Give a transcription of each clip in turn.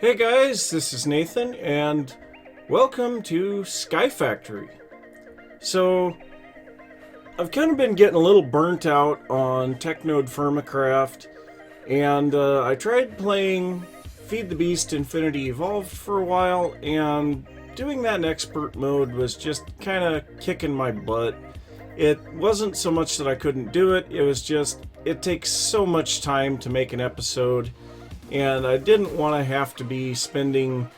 Hey guys, this is Nathan, and welcome to Sky Factory. So, I've kind of been getting a little burnt out on Technode Firmacraft, and I tried playing Feed the Beast Infinity Evolved for a while, and doing that in expert mode was just kind of kicking my butt. It wasn't so much that I couldn't do it, it was just, it takes so much time to make an episode. And I didn't want to have to be spending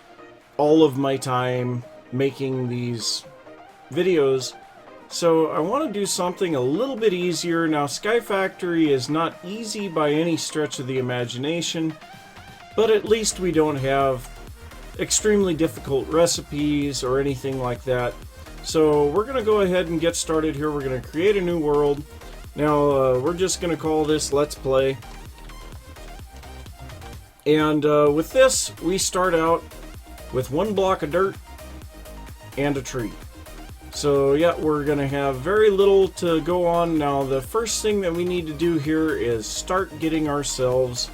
all of my time making these videos. So I want to do something a little bit easier. Now, Sky Factory is not easy by any stretch of the imagination, but at least we don't have extremely difficult recipes or anything like that. So we're going to go ahead and get started here. We're going to create a new world. Now, we're just going to call this Let's Play. And with this, we start out with one block of dirt and a tree. So yeah, we're going to have very little to go on. Now, the first thing that we need to do here is start getting ourselves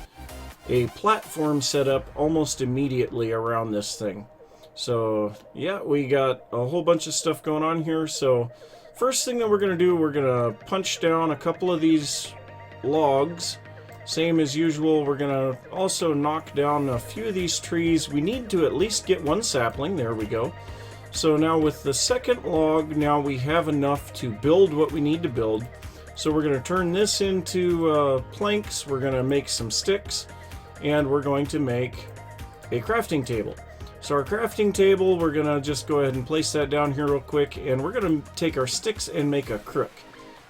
a platform set up almost immediately around this thing. So yeah, we got a whole bunch of stuff going on here. So first thing that we're going to do, we're going to punch down a couple of these logs. Same as usual, we're going to also knock down a few of these trees. We need to at least get one sapling. There we go. So now with the second log, now we have enough to build what we need to build. So we're going to turn this into planks. We're going to make some sticks. And we're going to make a crafting table. So our crafting table, we're going to just go ahead and place that down here real quick. And we're going to take our sticks and make a crook.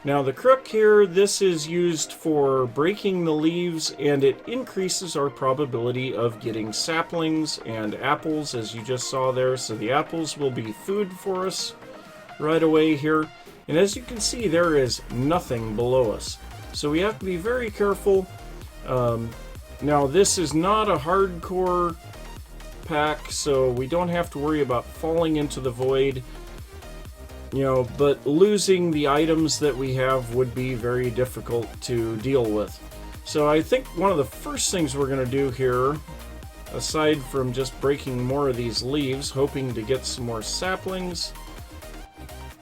Now the crook here, this is used for breaking the leaves, and it increases our probability of getting saplings and apples, as you just saw there. So the apples will be food for us right away here. And as you can see, there is nothing below us. So we have to be very careful. Now this is not a hardcore pack, so we don't have to worry about falling into the void. You know, but losing the items that we have would be very difficult to deal with. So I think one of the first things we're going to do here, aside from just breaking more of these leaves, hoping to get some more saplings.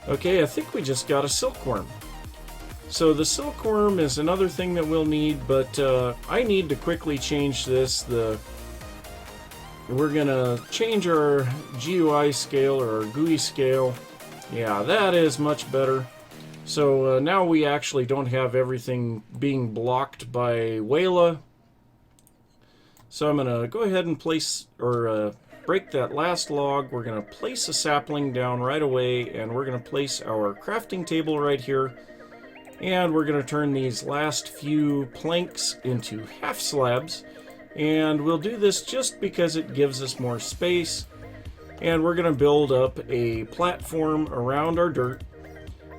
Okay, I think we just got a silkworm. So the silkworm is another thing that we'll need, but I need to quickly change this. We're going to change our GUI scale, or our GUI scale. Yeah, that is much better. So now we actually don't have everything being blocked by Wayla. So I'm going to go ahead and place, or break that last log. We're going to place a sapling down right away, and we're going to place our crafting table right here. And we're going to turn these last few planks into half slabs. And we'll do this just because it gives us more space. And we're going to build up a platform around our dirt.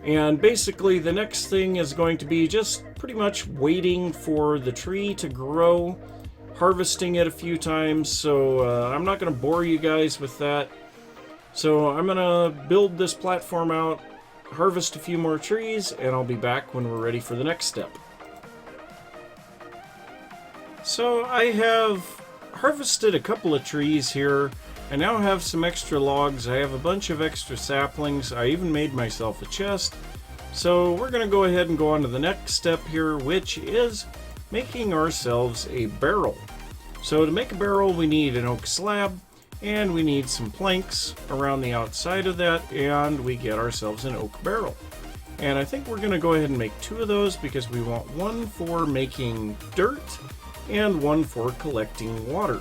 And basically the next thing is going to be just pretty much waiting for the tree to grow, harvesting it a few times. So I'm not going to bore you guys with that. So I'm going to build this platform out, harvest a few more trees, and I'll be back when we're ready for the next step. So I have harvested a couple of trees here. I now have some extra logs. I have a bunch of extra saplings. I even made myself a chest. So we're going to go ahead and go on to the next step here, which is making ourselves a barrel. So to make a barrel, we need an oak slab, and we need some planks around the outside of that, and we get ourselves an oak barrel. And I think we're going to go ahead and make two of those because we want one for making dirt and one for collecting water.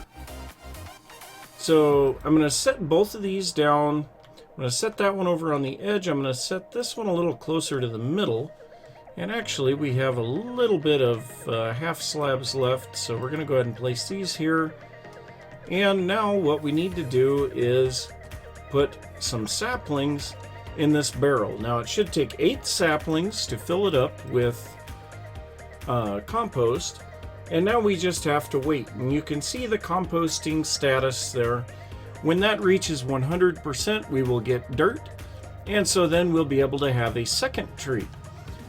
So I'm going to set both of these down. I'm going to set that one over on the edge. I'm going to set this one a little closer to the middle. And actually we have a little bit of half slabs left, so we're going to go ahead and place these here. And now what we need to do is put some saplings in this barrel. Now it should take 8 saplings to fill it up with compost. And now we just have to wait. And you can see the composting status there. When that reaches 100%, we will get dirt. And so then we'll be able to have a second tree.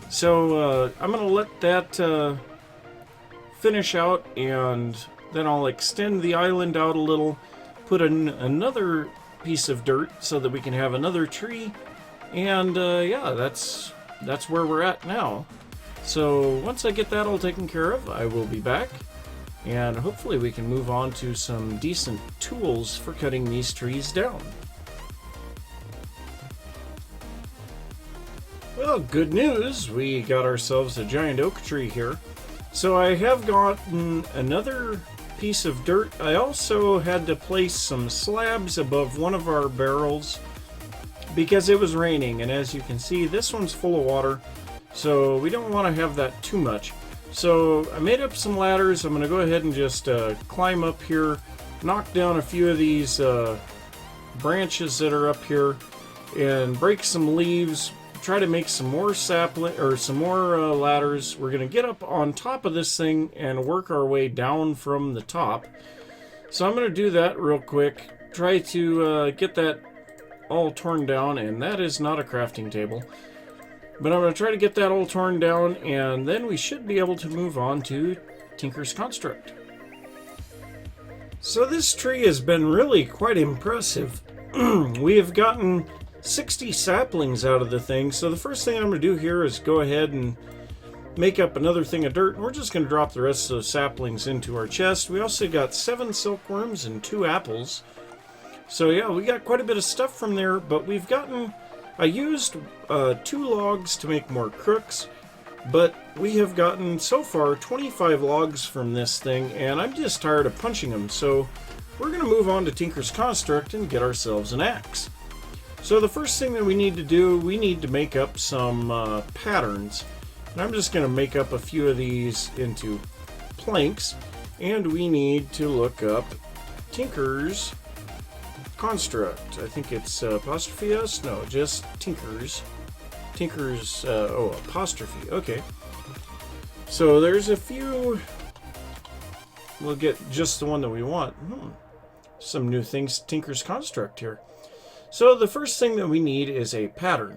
So I'm going to let that finish out, and Then I'll extend the island out a little, put another piece of dirt so that we can have another tree. And yeah, that's where we're at now. So once I get that all taken care of, I will be back. And hopefully we can move on to some decent tools for cutting these trees down. Well, good news, we got ourselves a giant oak tree here. So I have gotten another piece of dirt. I also had to place some slabs above one of our barrels because it was raining, and as you can see, this one's full of water, so we don't want to have that too much. So I made up some ladders. I'm going to go ahead and just climb up here, knock down a few of these branches that are up here, and break some leaves, try to make some more sapling or some more ladders. We're going to get up on top of this thing and work our way down from the top. So I'm going to do that real quick, try to get that all torn down, and that is not a crafting table. But I'm going to try to get that all torn down, and then we should be able to move on to Tinker's Construct. So this tree has been really quite impressive. We have gotten 60 saplings out of the thing, so the first thing I'm going to do here is go ahead and make up another thing of dirt, and we're just going to drop the rest of those saplings into our chest. We also got 7 silkworms and 2 apples. So yeah, we got quite a bit of stuff from there, but we've gotten... I used 2 logs to make more crooks, but we have gotten so far 25 logs from this thing, and I'm just tired of punching them, so we're going to move on to Tinker's Construct and get ourselves an axe. So the first thing that we need to do, we need to make up some patterns, and I'm just going to make up a few of these into planks, and we need to look up Tinker's Construct. I think it's apostrophe S? No, just Tinker's. Tinker's, oh, apostrophe. Okay. So there's a few. We'll get just the one that we want. Some new things, Tinker's Construct here. So the first thing that we need is a pattern.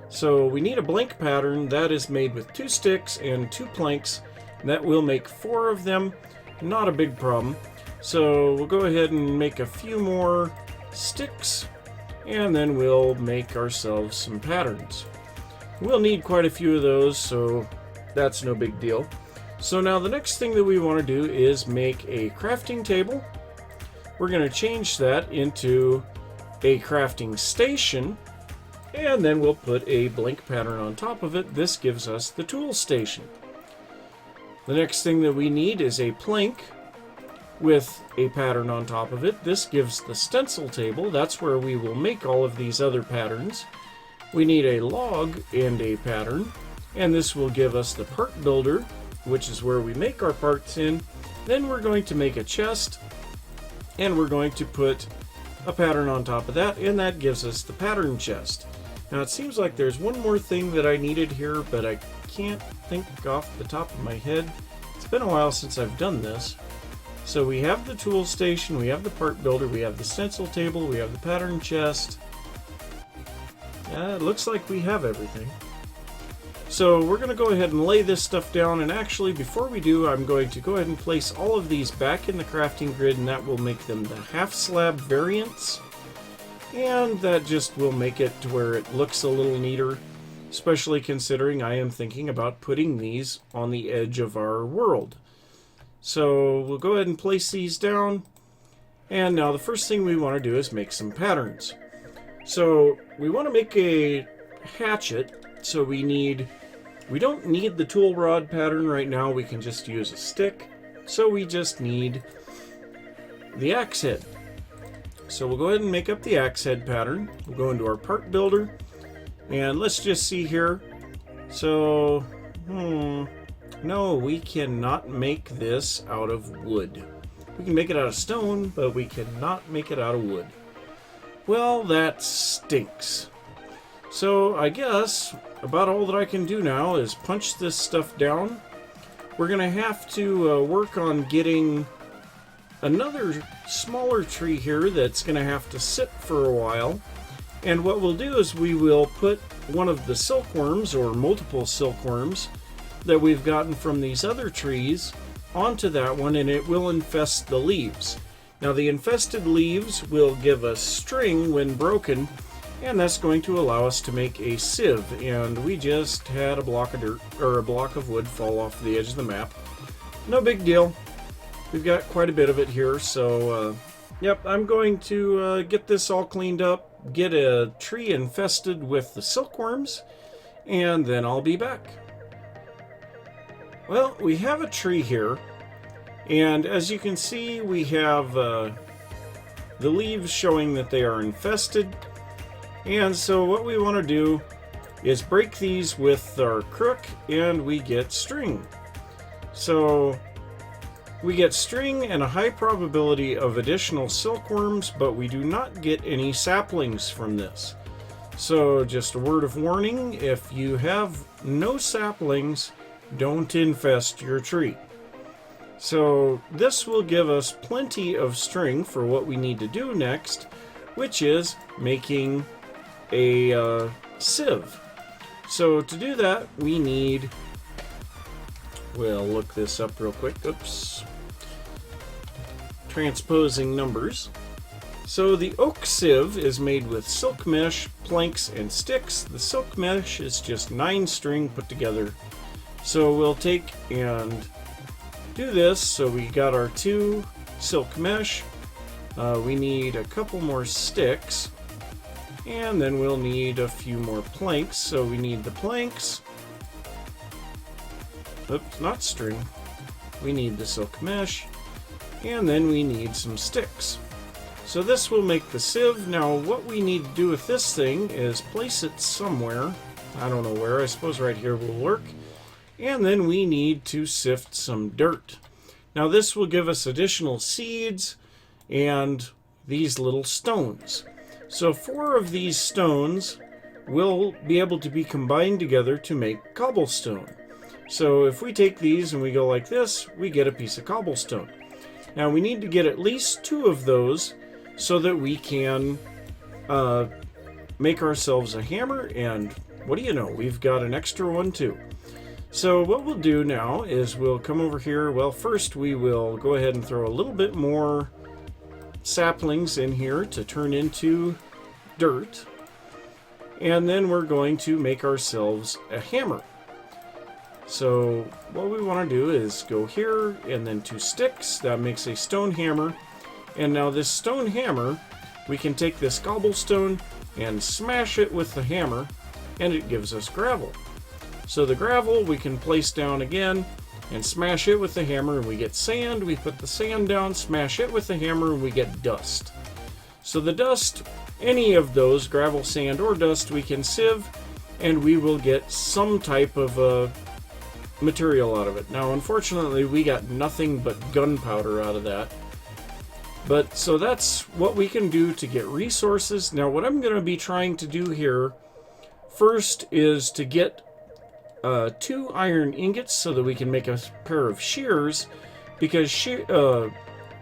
So we need a blank pattern that is made with 2 sticks and 2 planks. That will make 4 of them. Not a big problem. So we'll go ahead and make a few more sticks, and then we'll make ourselves some patterns. We'll need quite a few of those, so that's no big deal. So now the next thing that we want to do is make a crafting table. We're going to change that into a crafting station, and then we'll put a blank pattern on top of it. This gives us the tool station. The next thing that we need is a plank with a pattern on top of it. This gives the stencil table. That's where we will make all of these other patterns. We need a log and a pattern, and this will give us the part builder, which is where we make our parts in. Then we're going to make a chest, and we're going to put a pattern on top of that, and that gives us the pattern chest. Now it seems like there's one more thing that I needed here, but I can't think off the top of my head. It's been a while since I've done this. So we have the tool station, we have the part builder, we have the stencil table, we have the pattern chest. It looks like we have everything. So we're going to go ahead and lay this stuff down, and actually before we do, I'm going to go ahead and place all of these back in the crafting grid, and that will make them the half slab variants. And that just will make it to where it looks a little neater, especially considering I am thinking about putting these on the edge of our world. So we'll go ahead and place these down, and now the first thing we want to do is make some patterns. So we want to make a hatchet, so we don't need the tool rod pattern right now, we can just use a stick, so we just need the axe head. So we'll go ahead and make up the axe head pattern. We'll go into our part builder, and let's just see here. So, no, we cannot make this out of wood. We can make it out of stone, but we cannot make it out of wood. Well, that stinks. So I guess about all that I can do now is punch this stuff down. We're going to have to work on getting another smaller tree here that's going to have to sit for a while. And what we'll do is we will put one of the silkworms, or multiple silkworms, that we've gotten from these other trees onto that one and it will infest the leaves. Now the infested leaves will give us string when broken, and that's going to allow us to make a sieve. And we just had a block of dirt, or a block of wood, fall off the edge of the map. No big deal. We've got quite a bit of it here, so yep, I'm going to get this all cleaned up, get a tree infested with the silkworms, and then I'll be back. Well, we have a tree here, and as you can see, we have the leaves showing that they are infested. And so what we want to do is break these with our crook, and we get string. So we get string and a high probability of additional silkworms, but we do not get any saplings from this. So just a word of warning, if you have no saplings, don't infest your tree. So this will give us plenty of string for what we need to do next, which is making a sieve. So to do that, we need, we'll look this up real quick. Oops. Transposing numbers. So the oak sieve is made with silk mesh, planks, and sticks. The silk mesh is just 9 string put together. So we'll take and do this. So we got our 2 silk mesh. We need a couple more sticks. And then we'll need a few more planks. So we need the planks. Oops, not string. We need the silk mesh. And then we need some sticks. So this will make the sieve. Now what we need to do with this thing is place it somewhere. I don't know where. I suppose right here will work. And then we need to sift some dirt. Now this will give us additional seeds and these little stones. So 4 of these stones will be able to be combined together to make cobblestone. So if we take these and we go like this, we get a piece of cobblestone. Now we need to get at least 2 of those so that we can make ourselves a hammer, and what do you know, we've got an extra one too. So what we'll do now is we'll come over here. Well, first we will go ahead and throw a little bit more saplings in here to turn into dirt, and then we're going to make ourselves a hammer. So what we want to do is go here and then 2 sticks. That makes a stone hammer. And now this stone hammer, we can take this cobblestone and smash it with the hammer, and it gives us gravel. So the gravel we can place down again and smash it with the hammer, and we get sand. We put the sand down, smash it with the hammer, and we get dust. So the dust, any of those, gravel, sand, or dust, we can sieve, and we will get some type of material out of it. Now unfortunately we got nothing but gunpowder out of that. But so that's what we can do to get resources. Now what I'm going to be trying to do here first is to get 2 iron ingots so that we can make a pair of shears, because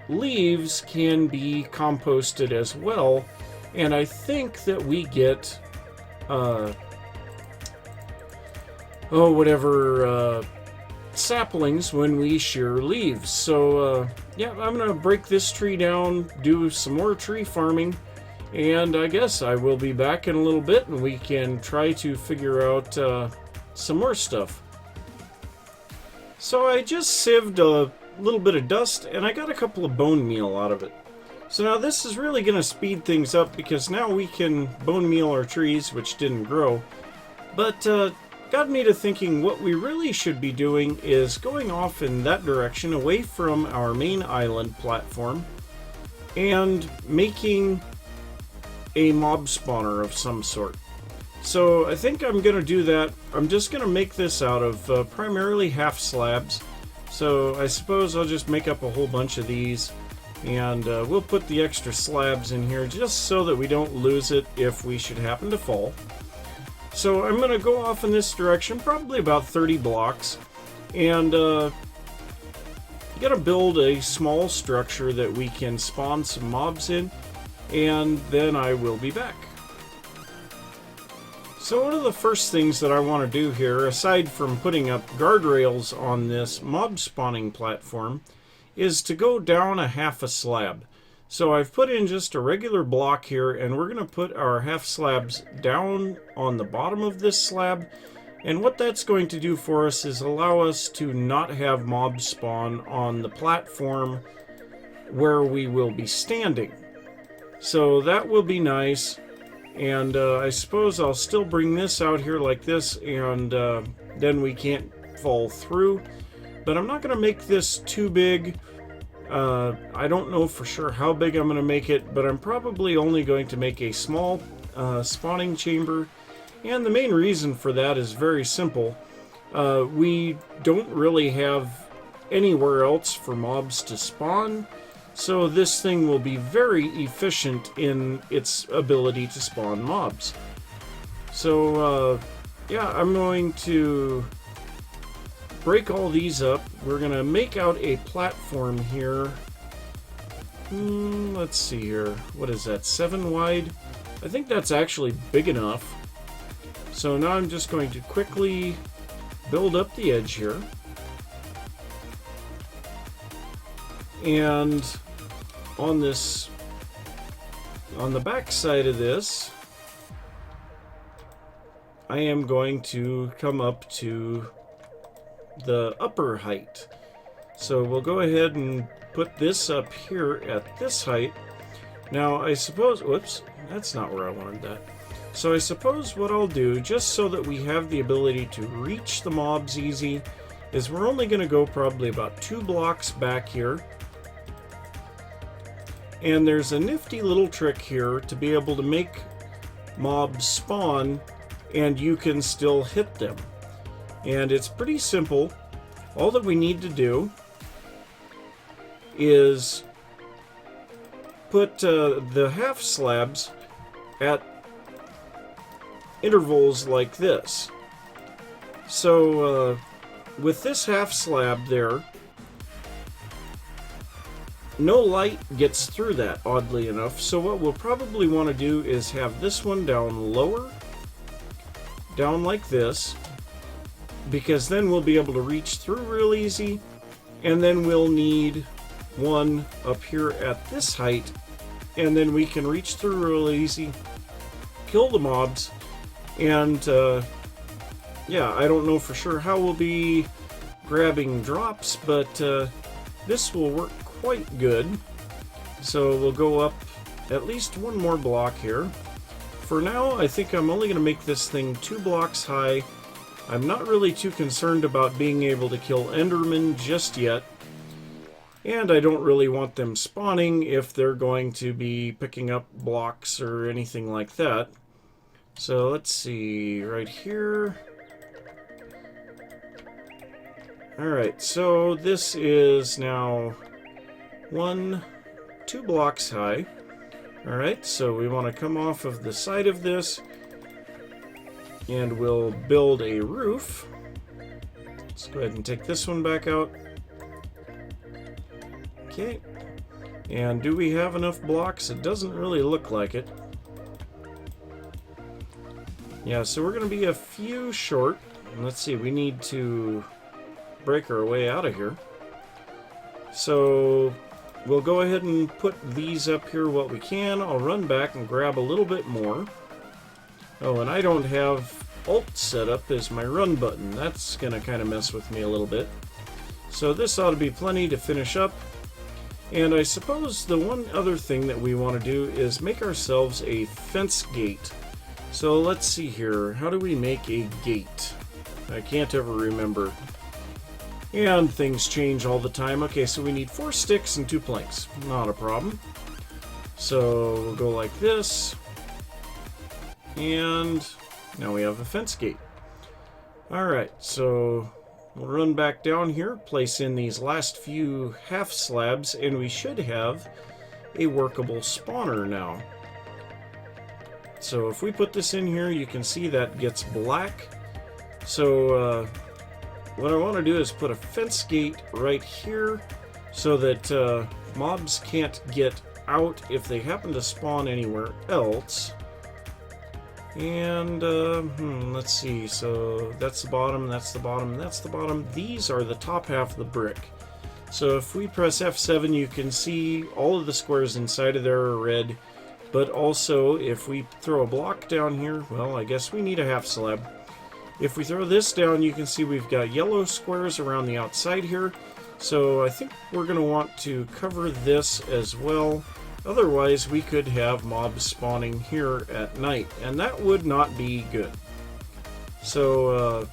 leaves can be composted as well, and I think that we get saplings when we shear leaves. So yeah, I'm gonna break this tree down, do some more tree farming, and I guess I will be back in a little bit and we can try to figure out some more stuff. So I just sieved a little bit of dust and I got a couple of bone meal out of it. So now this is really going to speed things up, because now we can bone meal our trees, which didn't grow. But got me to thinking what we really should be doing is going off in that direction, away from our main island platform, and making a mob spawner of some sort. So I think I'm going to do that. I'm just going to make this out of primarily half slabs. So I suppose I'll just make up a whole bunch of these, and we'll put the extra slabs in here just so that we don't lose it if we should happen to fall. So I'm going to go off in this direction, probably about 30 blocks, and going to build a small structure that we can spawn some mobs in, and then I will be back. So one of the first things that I want to do here, aside from putting up guardrails on this mob spawning platform, is to go down a half a slab. So I've put in just a regular block here, and we're going to put our half slabs down on the bottom of this slab. And what that's going to do for us is allow us to not have mobs spawn on the platform where we will be standing. So that will be nice. And I suppose I'll still bring this out here like this, and then we can't fall through. But I'm not going to make this too big. I don't know for sure how big I'm going to make it, but I'm probably only going to make a small spawning chamber. And the main reason for that is very simple. We don't really have anywhere else for mobs to spawn. So this thing will be very efficient in its ability to spawn mobs. So, yeah, I'm going to break all these up. We're going to make out a platform here. Let's see here. What is that, 7 wide? I think that's actually big enough. So now I'm just going to quickly build up the edge here. And on the back side of this, I am going to come up to the upper height. So we'll go ahead and put this up here at this height. Now I suppose, whoops, that's not where I wanted that. So I suppose what I'll do, just so that we have the ability to reach the mobs easy, is we're only going to go probably about 2 blocks back here. And there's a nifty little trick here to be able to make mobs spawn and you can still hit them. And it's pretty simple. All that we need to do is put the half slabs at intervals like this. So with this half slab there, no light gets through that, oddly enough. So what we'll probably want to do is have this one down lower, down like this, because then we'll be able to reach through real easy. And then we'll need one up here at this height, and then we can reach through real easy, kill the mobs. And yeah, I don't know for sure how we'll be grabbing drops, but this will work quite good. So we'll go up at least one more block here. For now, I think I'm only going to make this thing 2 blocks high. I'm not really too concerned about being able to kill Endermen just yet. And I don't really want them spawning if they're going to be picking up blocks or anything like that. So let's see, right here. Alright, so this is now 2 blocks high. Alright, so we want to come off of the side of this, and we'll build a roof. Let's go ahead and take this one back out. Okay, and do we have enough blocks? It doesn't really look like it. Yeah, so we're going to be a few short. And let's see, we need to break our way out of here. So we'll go ahead and put these up here what we can. I'll run back and grab a little bit more. Oh, and I don't have Alt set up as my run button. That's going to kind of mess with me a little bit. So this ought to be plenty to finish up. And I suppose the one other thing that we want to do is make ourselves a fence gate. So let's see here. How do we make a gate? I can't ever remember. And things change all the time. Okay, so we need 4 sticks and 2 planks. Not a problem. So we'll go like this. And now we have a fence gate. Alright, so we'll run back down here, place in these last few half slabs, and we should have a workable spawner now. So if we put this in here, you can see that gets black. So what I want to do is put a fence gate right here so that mobs can't get out if they happen to spawn anywhere else. And let's see, so that's the bottom, that's the bottom, that's the bottom. These are the top half of the brick. So if we press F7, you can see all of the squares inside of there are red. But also, if we throw a block down here, well, I guess we need a half slab. If we throw this down, you can see we've got yellow squares around the outside here. So I think we're going to want to cover this as well. Otherwise, we could have mobs spawning here at night, and that would not be good. So,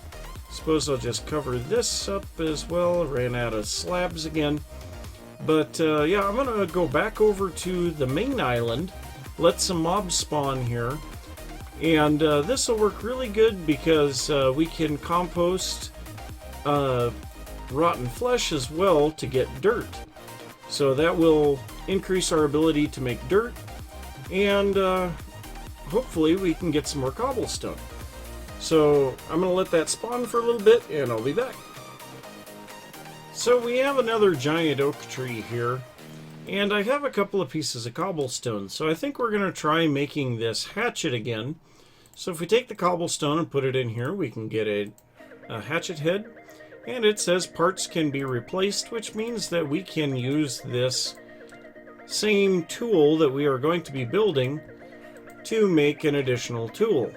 suppose I'll just cover this up as well. Ran out of slabs again. But, yeah, I'm going to go back over to the main island, let some mobs spawn here, and this will work really good because we can compost rotten flesh as well to get dirt. So that will increase our ability to make dirt, and hopefully we can get some more cobblestone. So I'm going to let that spawn for a little bit, and I'll be back. So we have another giant oak tree here, and I have a couple of pieces of cobblestone. So I think we're going to try making this hatchet again. So if we take the cobblestone and put it in here, we can get a hatchet head. And it says parts can be replaced, which means that we can use this same tool that we are going to be building to make an additional tool.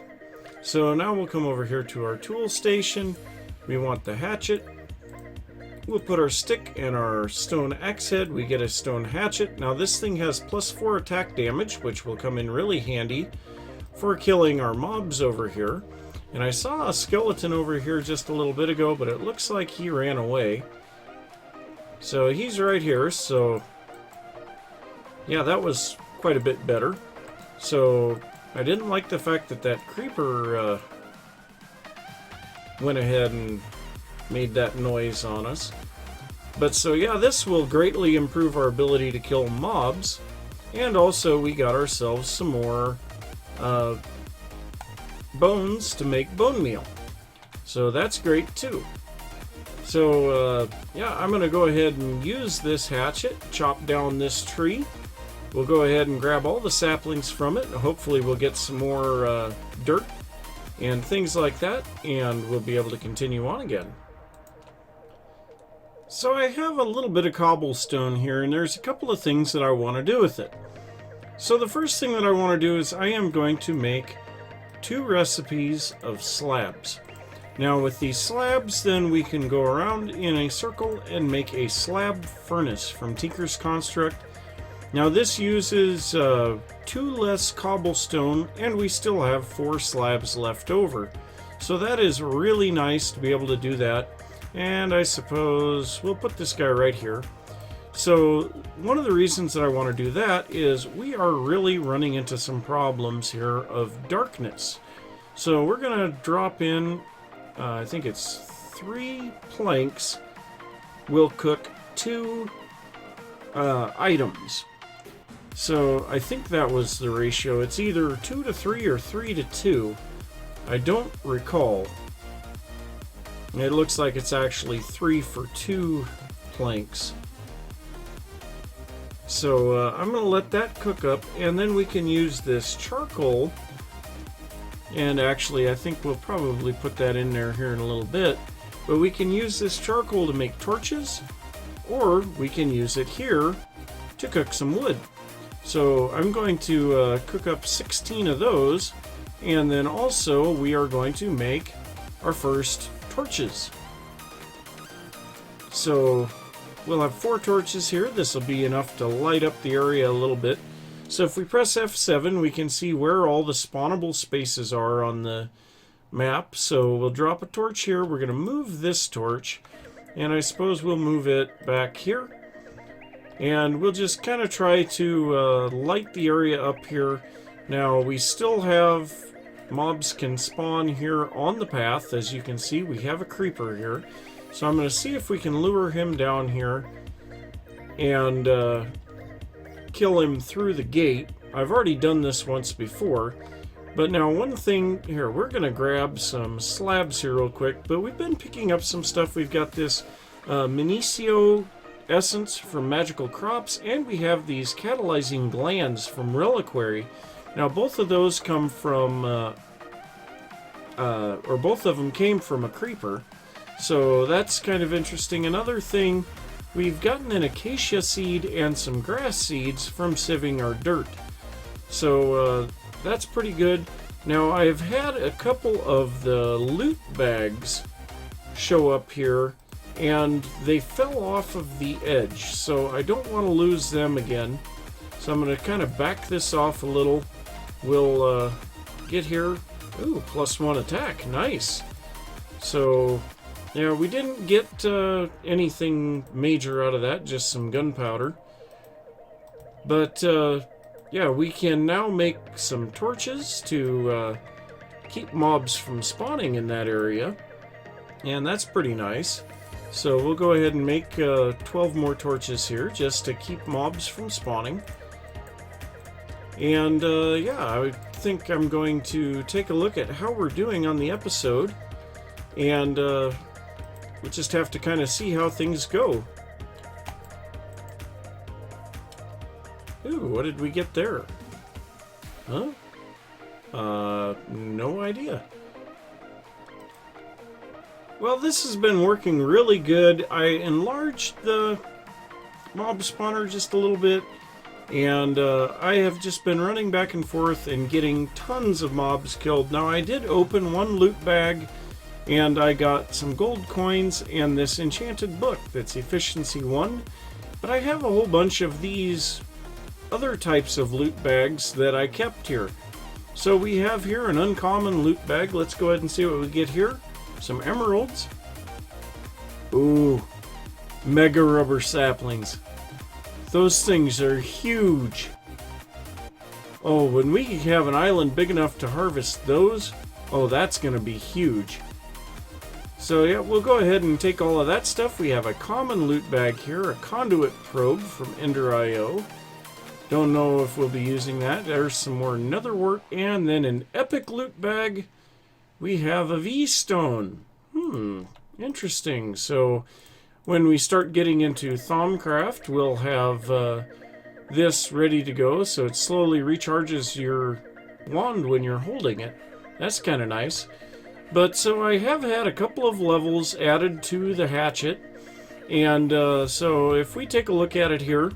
So now we'll come over here to our tool station. We want the hatchet. We'll put our stick and our stone axe head. We get a stone hatchet. Now this thing has +4 attack damage, which will come in really handy for killing our mobs over here. And I saw a skeleton over here just a little bit ago, but it looks like he ran away. So he's right here, so yeah, that was quite a bit better. So I didn't like the fact that that creeper went ahead and made that noise on us. But so yeah, this will greatly improve our ability to kill mobs. And also we got ourselves some more bones to make bone meal. So that's great too. So yeah, I'm going to go ahead and use this hatchet, chop down this tree. We'll go ahead and grab all the saplings from it. Hopefully we'll get some more dirt and things like that, and we'll be able to continue on again. So I have a little bit of cobblestone here, and there's a couple of things that I want to do with it. So the first thing that I want to do is I am going to make 2 recipes of slabs. Now with these slabs, then we can go around in a circle and make a slab furnace from Tinker's Construct. Now this uses 2 less cobblestone, and we still have 4 slabs left over. So that is really nice to be able to do that. And I suppose we'll put this guy right here. So one of the reasons that I want to do that is we are really running into some problems here of darkness. So we're going to drop in, I think it's 3 planks. We'll cook 2 items. So I think that was the ratio. It's either 2 to 3 or 3 to 2. I don't recall. It looks like it's actually 3 for 2 planks. So I'm going to let that cook up, and then we can use this charcoal. And actually, I think we'll probably put that in there here in a little bit. But we can use this charcoal to make torches, or we can use it here to cook some wood. So I'm going to cook up 16 of those, and then also we are going to make our first torches. So we'll have 4 torches here. This will be enough to light up the area a little bit. So if we press F7, we can see where all the spawnable spaces are on the map. So we'll drop a torch here. We're going to move this torch, and I suppose we'll move it back here. And we'll just kind of try to light the area up here. Now we still have mobs can spawn here on the path. As you can see, we have a creeper here. So I'm going to see if we can lure him down here and kill him through the gate. I've already done this once before. But now one thing here, we're going to grab some slabs here real quick. But we've been picking up some stuff. We've got this Minicio essence from Magical Crops, and we have these catalyzing glands from Reliquary. Now both of those come from or both of them came from a creeper. So that's kind of interesting. Another thing, we've gotten an acacia seed and some grass seeds from sieving our dirt. So that's pretty good. Now I've had a couple of the loot bags show up here and they fell off of the edge, so I don't want to lose them again. So I'm going to kind of back this off a little. We'll get here. Ooh, +1 attack. Nice. So, yeah, we didn't get anything major out of that, just some gunpowder. But, yeah, we can now make some torches to keep mobs from spawning in that area. And that's pretty nice. So we'll go ahead and make 12 more torches here just to keep mobs from spawning. And yeah, I think I'm going to take a look at how we're doing on the episode. And we'll just have to kind of see how things go. Ooh, what did we get there? Huh? No idea. Well, this has been working really good. I enlarged the mob spawner just a little bit, and I have just been running back and forth and getting tons of mobs killed. Now, I did open one loot bag, and I got some gold coins and this enchanted book that's Efficiency 1, but I have a whole bunch of these other types of loot bags that I kept here. So we have here an uncommon loot bag. Let's go ahead and see what we get here. Some emeralds. Ooh, mega rubber saplings. Those things are huge. Oh, when we have an island big enough to harvest those, oh, that's going to be huge. So yeah, we'll go ahead and take all of that stuff. We have a common loot bag here, a conduit probe from Ender.io. Don't know if we'll be using that. There's some more netherwort, and then an epic loot bag. We have a V-stone. Interesting. So when we start getting into Thaumcraft, we'll have this ready to go. So it slowly recharges your wand when you're holding it. That's kind of nice. But so I have had a couple of levels added to the hatchet. And so if we take a look at it here,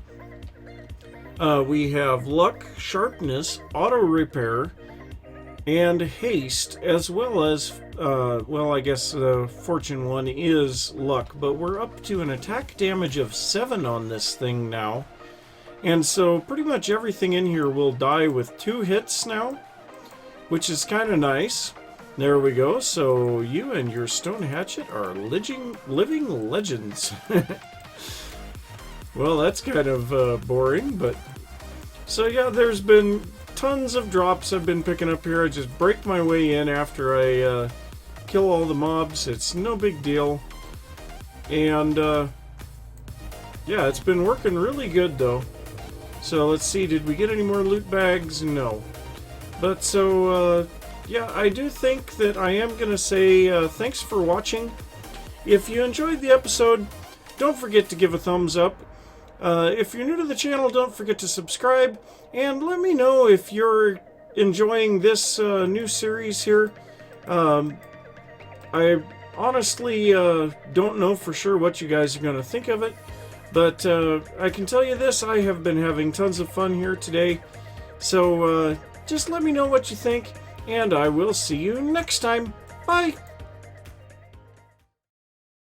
we have luck, sharpness, auto repair, and haste, as well as, well, I guess the fortune one is luck, but we're up to an attack damage of 7 on this thing now. And so pretty much everything in here will die with 2 hits now, which is kind of nice. There we go. So you and your stone hatchet are living legends. Well, that's kind of boring, but... So yeah, there's been tons of drops I've been picking up here. I just break my way in after I kill all the mobs. It's no big deal. And yeah, it's been working really good though. So let's see, did we get any more loot bags? No. But so yeah, I do think that I am going to say thanks for watching. If you enjoyed the episode, don't forget to give a thumbs up. If you're new to the channel, don't forget to subscribe, and let me know if you're enjoying this new series here. I honestly don't know for sure what you guys are going to think of it, but I can tell you this, I have been having tons of fun here today. So just let me know what you think, and I will see you next time. Bye!